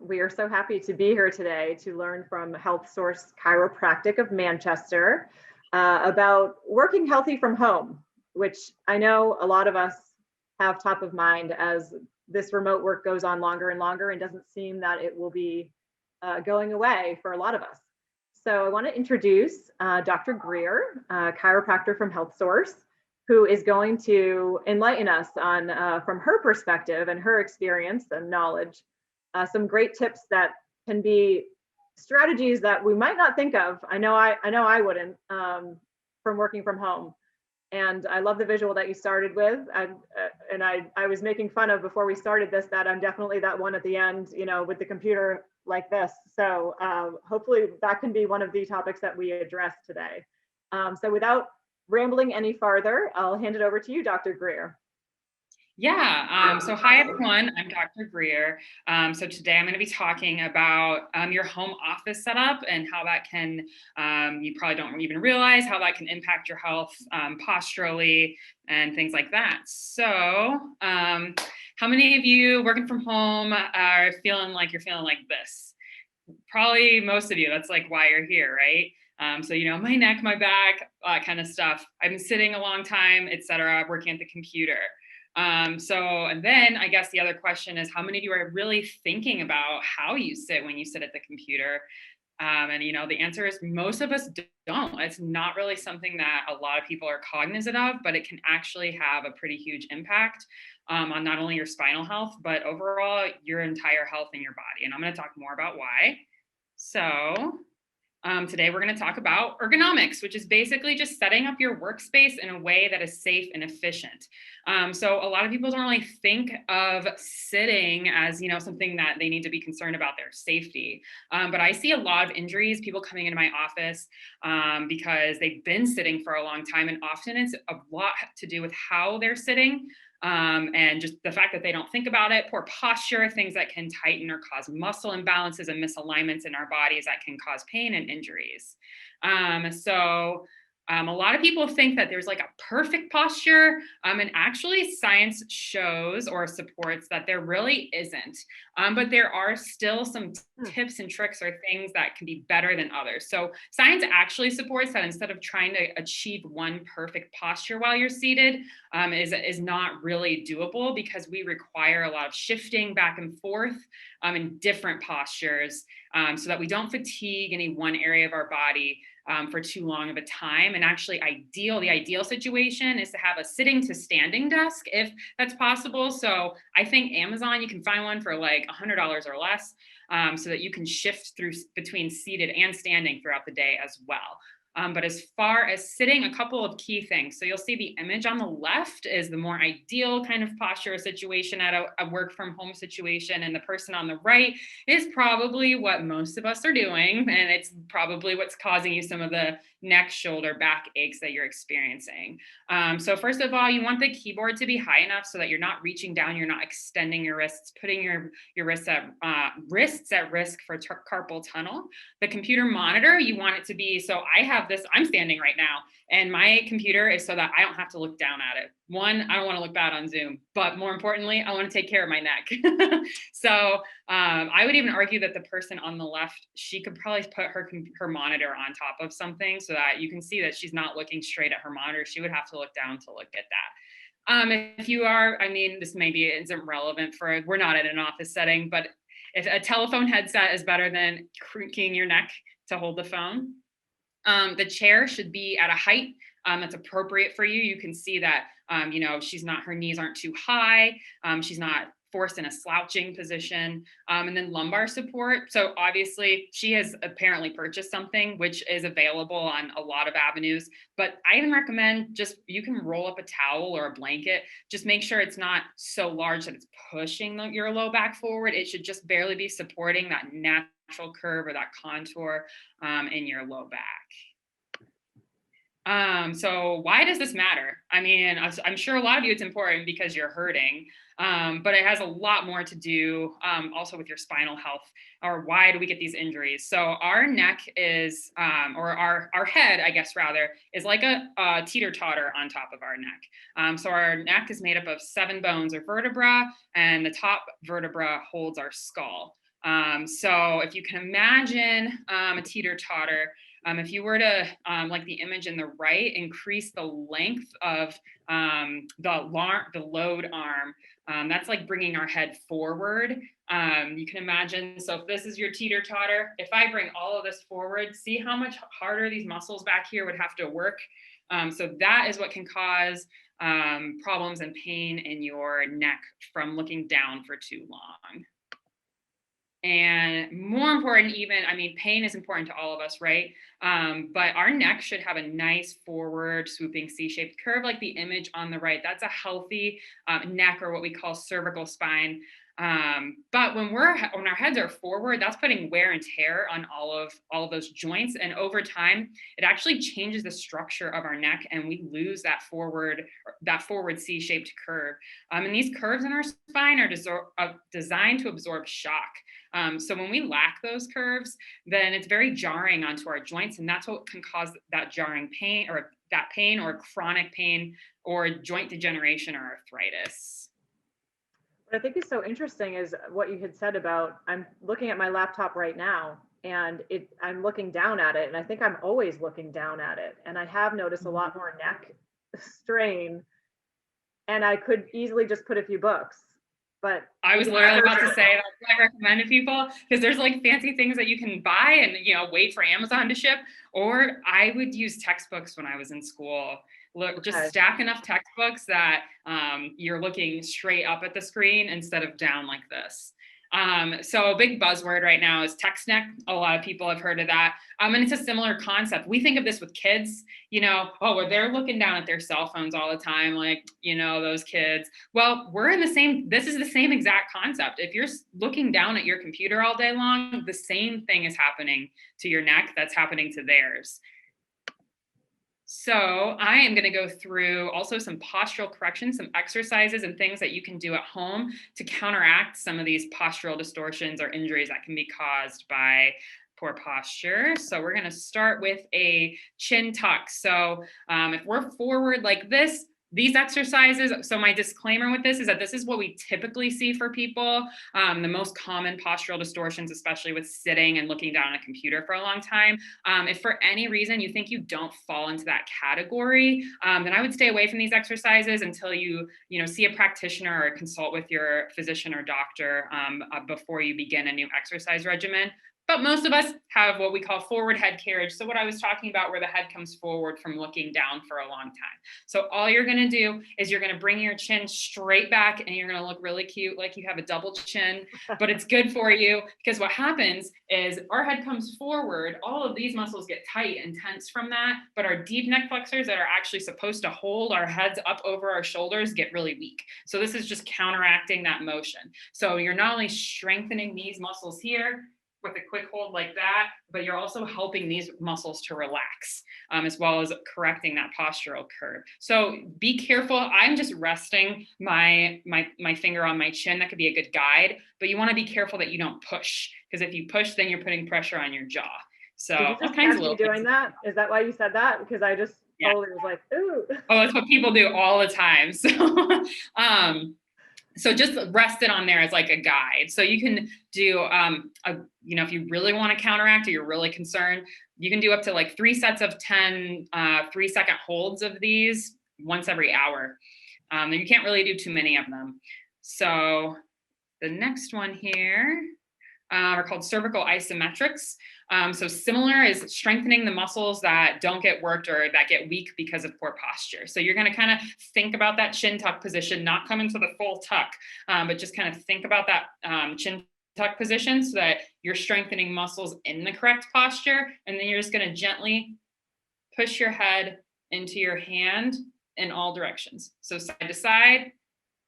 We are so happy to be here today to learn from Health Source Chiropractic of Manchester about working healthy from home, which I know a lot of us have top of mind as this remote work goes on longer and longer and doesn't seem that it will be going away for a lot of us. So I want to introduce Dr. Greer, chiropractor from Health Source, who is going to enlighten us on, from her perspective and her experience and knowledge, some great tips that can be strategies that we might not think of. I know I wouldn't, from working from home. And I love the visual that you started with. And I was making fun of before we started this that I'm definitely that one at the end, with the computer like this. So hopefully that can be one of the topics that we address today. So without rambling any farther, I'll hand it over to you, Dr. Greer. Yeah, so hi everyone, I'm Dr. Greer. So today I'm going to be talking about your home office setup and how that can, you probably don't even realize how that can impact your health posturally and things like that. So how many of you working from home are feeling like you're feeling like this? Probably most of you, that's like why you're here, right? So, my neck, my back, that kind of stuff. I've been sitting a long time, etc., working at the computer. And then I guess the other question is how many of you are really thinking about how you sit when you sit at the computer? And the answer is most of us don't. It's not really something that a lot of people are cognizant of, but it can actually have a pretty huge impact on not only your spinal health, but overall your entire health in your body. And I'm going to talk more about why. So today we're going to talk about ergonomics, which is basically just setting up your workspace in a way that is safe and efficient. So a lot of people don't really think of sitting as, something that they need to be concerned about their safety. But I see a lot of injuries, people coming into my office because they've been sitting for a long time. And often it's a lot to do with how they're sitting. And just the fact that they don't think about it, poor posture, things that can tighten or cause muscle imbalances and misalignments in our bodies that can cause pain and injuries. A lot of people think that there's like a perfect posture, and actually science shows or supports that there really isn't. But there are still some tips and tricks or things that can be better than others. So science actually supports that instead of trying to achieve one perfect posture while you're seated, is not really doable because we require a lot of shifting back and forth in different postures so that we don't fatigue any one area of our body for too long of a time. And actually the ideal situation is to have a sitting to standing desk if that's possible. So I think Amazon, you can find one for like $100 or less so that you can shift through between seated and standing throughout the day as well. But as far as sitting, a couple of key things. So you'll see the image on the left is the more ideal kind of posture situation at a work from home situation. And the person on the right is probably what most of us are doing. And it's probably what's causing you some of the neck, shoulder, back aches that you're experiencing. So first of all, you want the keyboard to be high enough so that you're not reaching down, you're not extending your wrists, putting your wrists at risk for carpal tunnel. The computer monitor, you want it to be, so I have this, I'm standing right now, and my computer is so that I don't have to look down at it. One, I don't want to look bad on Zoom, but more importantly, I want to take care of my neck. So I would even argue that the person on the left, she could probably put her monitor on top of something so that you can see that she's not looking straight at her monitor. She would have to look down to look at that. If you are, this maybe isn't relevant we're not in an office setting, but if a telephone headset is better than cranking your neck to hold the phone. The chair should be at a height that's appropriate for you. You can see that, her knees aren't too high. She's not forced in a slouching position. And then lumbar support. So obviously she has apparently purchased something which is available on a lot of avenues, but I even recommend you can roll up a towel or a blanket. Just make sure it's not so large that it's pushing your low back forward. It should just barely be supporting that natural curve or that contour in your low back. So why does this matter? I'm sure a lot of you it's important because you're hurting, but it has a lot more to do also with your spinal health, or why do we get these injuries? So our neck is, or our head, I guess rather, is like a teeter-totter on top of our neck. So our neck is made up of 7 bones or vertebra, and the top vertebra holds our skull. So if you can imagine a teeter-totter, if you were to, like the image in the right, increase the length of the load arm, that's like bringing our head forward. You can imagine, so if this is your teeter-totter, if I bring all of this forward, see how much harder these muscles back here would have to work. So that is what can cause problems and pain in your neck from looking down for too long. And more important even, I mean, pain is important to all of us, right? But our neck should have a nice forward swooping C-shaped curve like the image on the right. That's a healthy neck, or what we call cervical spine. But when our heads are forward, that's putting wear and tear on all of those joints. And over time, it actually changes the structure of our neck, and we lose that forward C-shaped curve. And these curves in our spine are designed to absorb shock. So when we lack those curves, then it's very jarring onto our joints, and that's what can cause that jarring pain, or chronic pain, or joint degeneration or arthritis. What I think is so interesting is what you had said about, I'm looking at my laptop right now, and I'm looking down at it, and I think I'm always looking down at it. And I have noticed a lot more neck strain, and I could easily just put a few books. But I was literally about to say that's what I recommend to people, because there's like fancy things that you can buy and wait for Amazon to ship. Or I would use textbooks when I was in school. Look, just stack enough textbooks that you're looking straight up at the screen instead of down like this. So a big buzzword right now is text neck. A lot of people have heard of that. And it's a similar concept. We think of this with kids, well, they're looking down at their cell phones all the time, like, those kids. Well, this is the same exact concept. If you're looking down at your computer all day long, the same thing is happening to your neck that's happening to theirs. So I am going to go through also some postural corrections, some exercises and things that you can do at home to counteract some of these postural distortions or injuries that can be caused by poor posture. So we're going to start with a chin tuck. So if we're forward like this, these exercises, so my disclaimer with this is that this is what we typically see for people. The most common postural distortions, especially with sitting and looking down on a computer for a long time. If for any reason you think you don't fall into that category, then I would stay away from these exercises until you see a practitioner or consult with your physician or doctor before you begin a new exercise regimen. But most of us have what we call forward head carriage. So what I was talking about, where the head comes forward from looking down for a long time. So all you're going to do is you're going to bring your chin straight back, and you're going to look really cute, like you have a double chin, but it's good for you, because what happens is our head comes forward. All of these muscles get tight and tense from that, but our deep neck flexors that are actually supposed to hold our heads up over our shoulders get really weak. So this is just counteracting that motion. So you're not only strengthening these muscles here with a quick hold like that, but you're also helping these muscles to relax, as well as correcting that postural curve. So be careful. I'm just resting my finger on my chin. That could be a good guide, but you want to be careful that you don't push, because if you push, then you're putting pressure on your jaw. So did you just catch me doing that? Is that why you said that? Because I just totally was like, ooh. Oh, that's what people do all the time. So just rest it on there as like a guide. So you can do, if you really want to counteract or you're really concerned, you can do up to like 3 sets of 10 3-second holds of these once every hour. And you can't really do too many of them. So the next one here are called cervical isometrics. So similar is strengthening the muscles that don't get worked or that get weak because of poor posture. So you're going to kind of think about that chin tuck position, not come into the full tuck, but just kind of think about that chin tuck position so that you're strengthening muscles in the correct posture. And then you're just going to gently push your head into your hand in all directions. So side to side,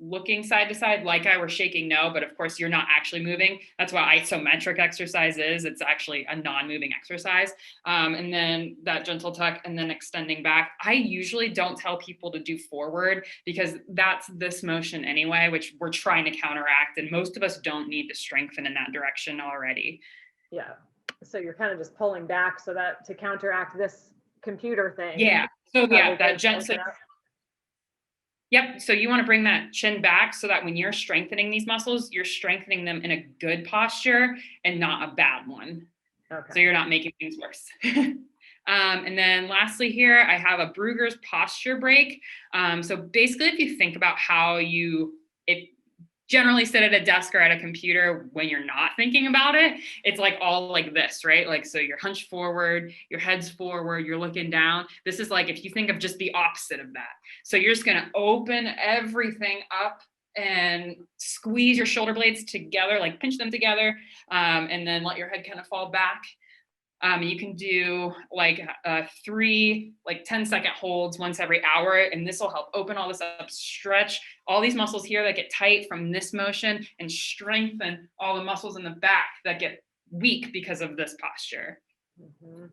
looking side to side like I were shaking no, but of course you're not actually moving. That's what isometric exercise is. It's actually a non-moving exercise. And then that gentle tuck and then extending back. I usually don't tell people to do forward, because that's this motion anyway, which we're trying to counteract. And most of us don't need to strengthen in that direction already. Yeah. So you're kind of just pulling back so that to counteract this computer thing. Yeah. So yeah, that gentle. Yep. So you want to bring that chin back so that when you're strengthening these muscles, you're strengthening them in a good posture and not a bad one. Okay. So you're not making things worse. And then lastly here, I have a Brugger's posture break. So basically, if you think about how you generally sit at a desk or at a computer when you're not thinking about it, it's like all like this, right? Like, so you're hunched forward, your head's forward, you're looking down. This is like, if you think of just the opposite of that. So you're just going to open everything up and squeeze your shoulder blades together, like pinch them together, and then let your head kind of fall back. You can do like 3 like 10-second holds once every hour, and this will help open all this up, stretch all these muscles here that get tight from this motion, and strengthen all the muscles in the back that get weak because of this posture. Mm-hmm.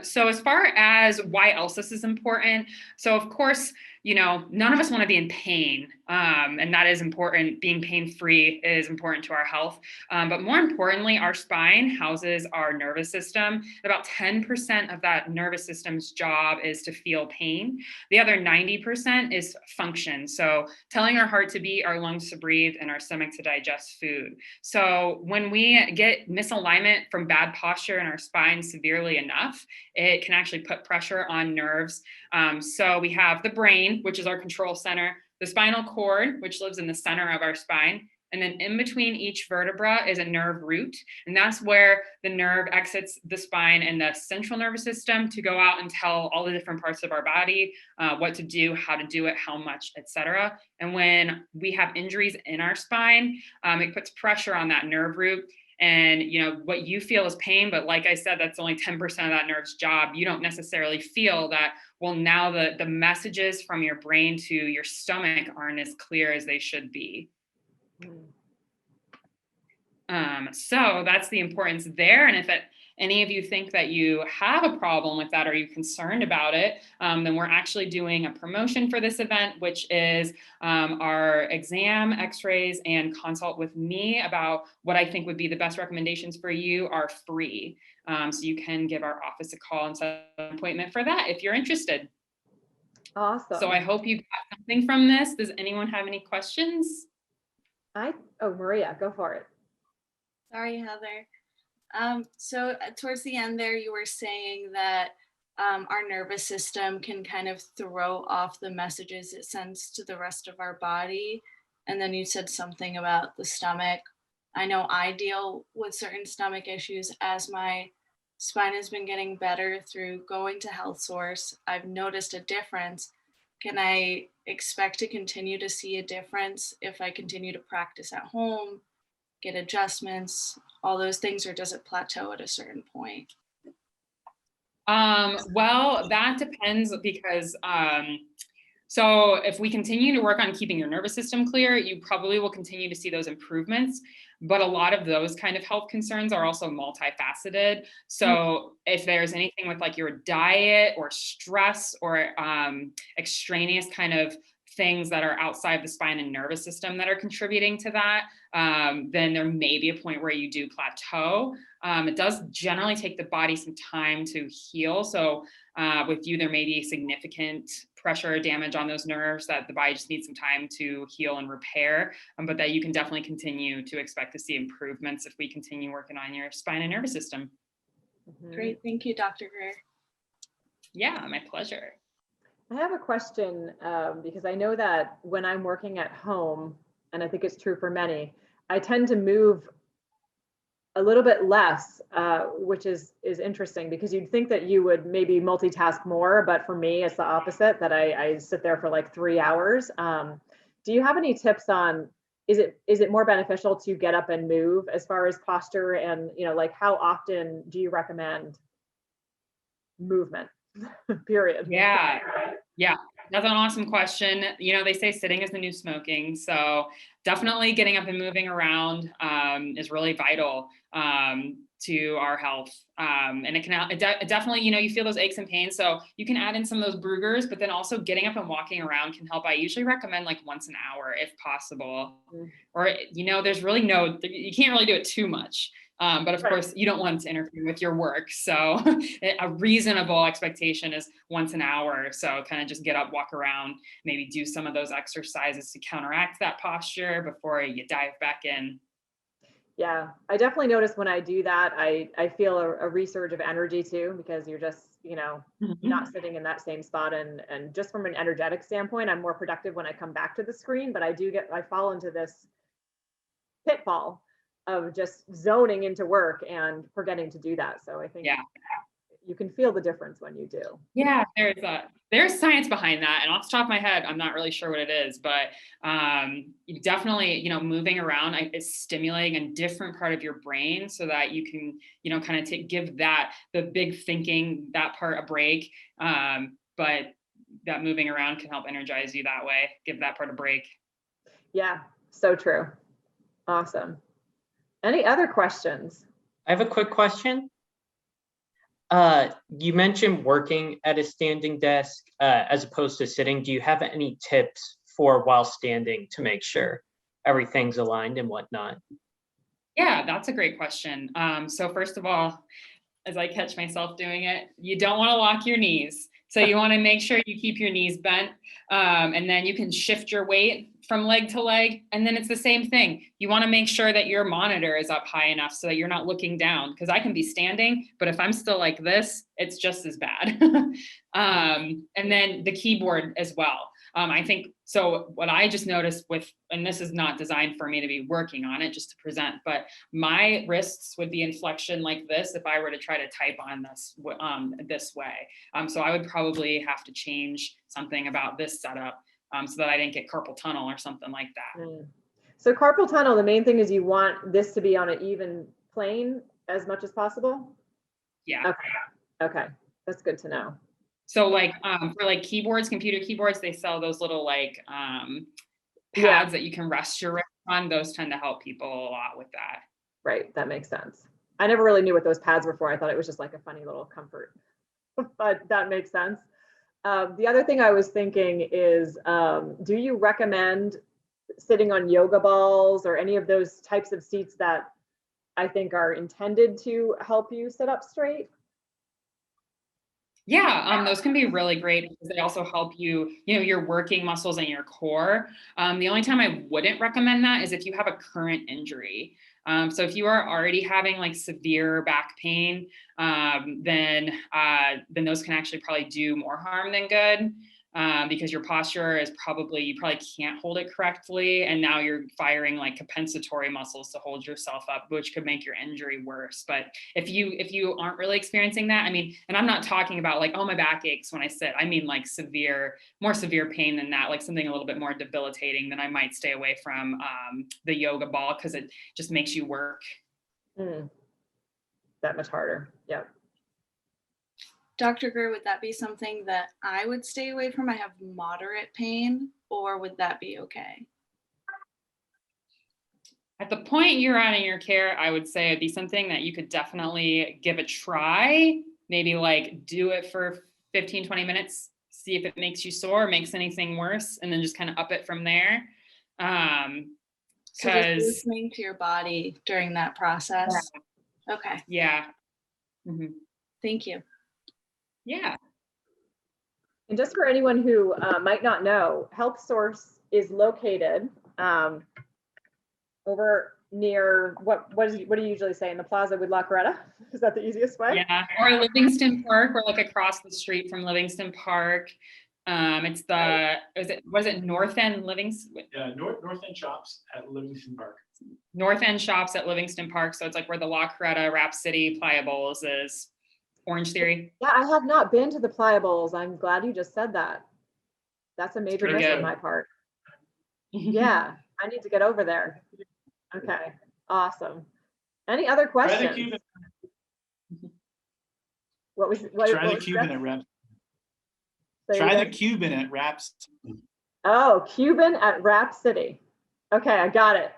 So as far as why else this is important, so of course, you know, none of us want to be in pain, and that is important. Being pain-free is important to our health. But more importantly, our spine houses our nervous system. About 10% of that nervous system's job is to feel pain. The other 90% is function. So telling our heart to beat, our lungs to breathe, and our stomach to digest food. So when we get misalignment from bad posture in our spine severely enough, it can actually put pressure on nerves. So we have the brain, which is our control center, the spinal cord, which lives in the center of our spine. And then in between each vertebra is a nerve root. And that's where the nerve exits the spine and the central nervous system to go out and tell all the different parts of our body what to do, how to do it, how much, etc. And when we have injuries in our spine, it puts pressure on that nerve root. And you know what you feel is pain, but like I said, that's only 10% of that nerve's job. You don't necessarily feel that, well, now the messages from your brain to your stomach aren't as clear as they should be. So that's the importance there. And if any of you think that you have a problem with that or you're concerned about it, then we're actually doing a promotion for this event, which is our exam, x-rays, and consult with me about what I think would be the best recommendations for you are free. So you can give our office a call and set an appointment for that if you're interested. Awesome. So I hope you got something from this. Does anyone have any questions? Maria, go for it. Sorry, Heather. So towards the end there, you were saying that our nervous system can kind of throw off the messages it sends to the rest of our body. And then you said something about the stomach. I know I deal with certain stomach issues as my spine has been getting better through going to Health Source. I've noticed a difference. Can I expect to continue to see a difference if I continue to practice at home, get adjustments, all those things, or does it plateau at a certain point? Well, that depends because so if we continue to work on keeping your nervous system clear, you probably will continue to see those improvements. But a lot of those kind of health concerns are also multifaceted. So if there's anything with like your diet or stress or extraneous kind of things that are outside the spine and nervous system that are contributing to that, then there may be a point where you do plateau. It does generally take the body some time to heal. So with you, there may be significant pressure or damage on those nerves that the body just needs some time to heal and repair, but that you can definitely continue to expect to see improvements if we continue working on your spine and nervous system. Great, thank you, Dr. Greer. Yeah, my pleasure. I have a question because I know that when I'm working at home, and I think it's true for many, I tend to move a little bit less, which is interesting because you'd think that you would maybe multitask more, but for me, it's the opposite, that I sit there for like 3 hours. Do you have any tips on, is it more beneficial to get up and move as far as posture, and like how often do you recommend movement? Period. Yeah, that's an awesome question. They say sitting is the new smoking, so definitely getting up and moving around is really vital to our health. And it can definitely, you feel those aches and pains, so you can add in some of those Brugger's, but then also getting up and walking around can help. I usually recommend like once an hour if possible. Or there's really you can't really do it too much. But of Right. course, you don't want it to interfere with your work. So a reasonable expectation is once an hour. So kind of just get up, walk around, maybe do some of those exercises to counteract that posture before you dive back in. Yeah, I definitely notice when I do that, I feel a resurge of energy too, because you're just, not sitting in that same spot. And just from an energetic standpoint, I'm more productive when I come back to the screen, but I fall into this pitfall of just zoning into work and forgetting to do that. So I think Yeah. you can feel the difference when you do. Yeah, there's science behind that, and off the top of my head, I'm not really sure what it is, but you definitely, moving around is stimulating a different part of your brain, so that you can, kind of give the big thinking, that part a break. But that moving around can help energize you that way, give that part a break. Yeah, so true. Awesome. Any other questions? I have a quick question. You mentioned working at a standing desk as opposed to sitting. Do you have any tips for while standing to make sure everything's aligned and whatnot? Yeah, that's a great question. So first of all, as I catch myself doing it, you don't want to lock your knees. So you want to make sure you keep your knees bent, and then you can shift your weight from leg to leg. And then it's the same thing. You want to make sure that your monitor is up high enough so that you're not looking down, because I can be standing, but if I'm still like this, it's just as bad. And then the keyboard as well. I think, so what I just noticed and this is not designed for me to be working on it, just to present, but my wrists would be in flexion like this if I were to try to type on this way. So I would probably have to change something about this setup so that I didn't get carpal tunnel or something like that. So carpal tunnel, the main thing is you want this to be on an even plane as much as possible? Yeah. Okay. That's good to know. So for keyboards, computer keyboards, they sell those little pads that you can rest your wrist on. Those tend to help people a lot with that. Right, that makes sense. I never really knew what those pads were for. I thought it was just like a funny little comfort, but that makes sense. The other thing I was thinking is, do you recommend sitting on yoga balls or any of those types of seats that I think are intended to help you sit up straight? Yeah, those can be really great because they also help you, your working muscles and your core. The only time I wouldn't recommend that is if you have a current injury. So if you are already having severe back pain, then those can actually probably do more harm than good. Because your posture is you probably can't hold it correctly. And now you're firing compensatory muscles to hold yourself up, which could make your injury worse. But if you aren't really experiencing that, and I'm not talking about oh, my back aches when I sit, I mean more severe pain than that, something a little bit more debilitating, then I might stay away from the yoga ball because it just makes you work. That much harder. Yep. Dr. Greer, would that be something that I would stay away from? I have moderate pain, or would that be okay? At the point you're at in your care, I would say it'd be something that you could definitely give a try. Maybe do it for 15, 20 minutes, see if it makes you sore, makes anything worse, and then just kind of up it from there. So just listening to your body during that process. Yeah. Okay. Yeah. Mm-hmm. Thank you. Yeah. And just for anyone who might not know, Health Source is located over near what do you usually say, in the plaza with La Coretta? Is that the easiest way? Yeah, or Livingston Park. We're across the street from Livingston Park. It's what is it, North End Livingston? Yeah, North End Shops at Livingston Park. North End Shops at Livingston Park. So it's where the La Coretta, Rap City, Pliables is. Orange Theory. Yeah, I have not been to the Pliables. I'm glad you just said that. That's a major miss on my part. Yeah, I need to get over there. Okay, awesome. Any other questions? Try the Cuban. Try the Cuban at Raps. Try the Cuban at Raps. Oh, Cuban at Rap City. Okay, I got it.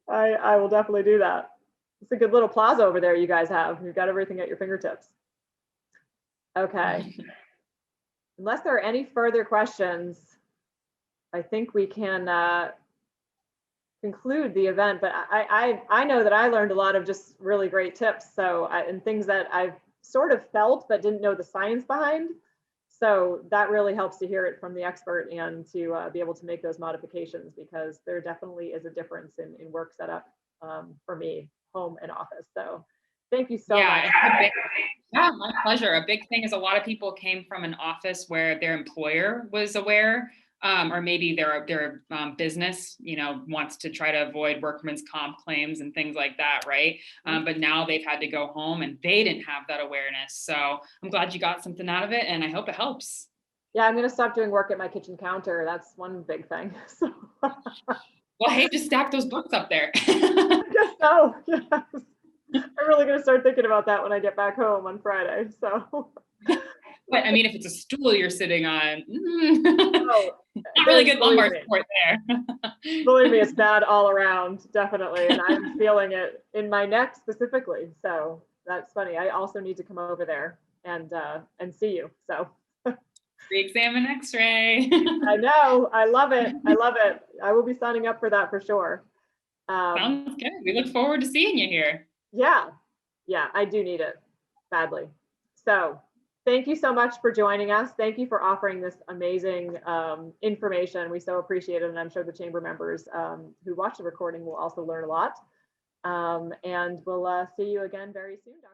I will definitely do that. It's a good little plaza over there you guys have. You've got everything at your fingertips. Okay. Unless there are any further questions, I think we can conclude the event, but I know that I learned a lot of just really great tips. So and things that I've sort of felt but didn't know the science behind. So that really helps to hear it from the expert and to be able to make those modifications, because there definitely is a difference in work setup for me, home and office. So thank you so much. Yeah, my pleasure. A big thing is a lot of people came from an office where their employer was aware, or maybe their business, wants to try to avoid workman's comp claims and things like that, right? But now they've had to go home and they didn't have that awareness. So I'm glad you got something out of it, and I hope it helps. Yeah, I'm going to stop doing work at my kitchen counter. That's one big thing. So. Well, hey, just stack those books up there. I guess so. Yes. I'm really going to start thinking about that when I get back home on Friday. So. But I mean, if it's a stool you're sitting on, Oh, not really good lumbar support there. Believe me, it's bad all around, definitely. And I'm feeling it in my neck specifically. So that's funny. I also need to come over there and see you. So. Re-examine X-ray. I know. I love it. I love it. I will be signing up for that for sure. Sounds good. We look forward to seeing you here. Yeah. Yeah, I do need it badly. So thank you so much for joining us. Thank you for offering this amazing information. We so appreciate it. And I'm sure the chamber members who watch the recording will also learn a lot. And we'll see you again very soon, Dr.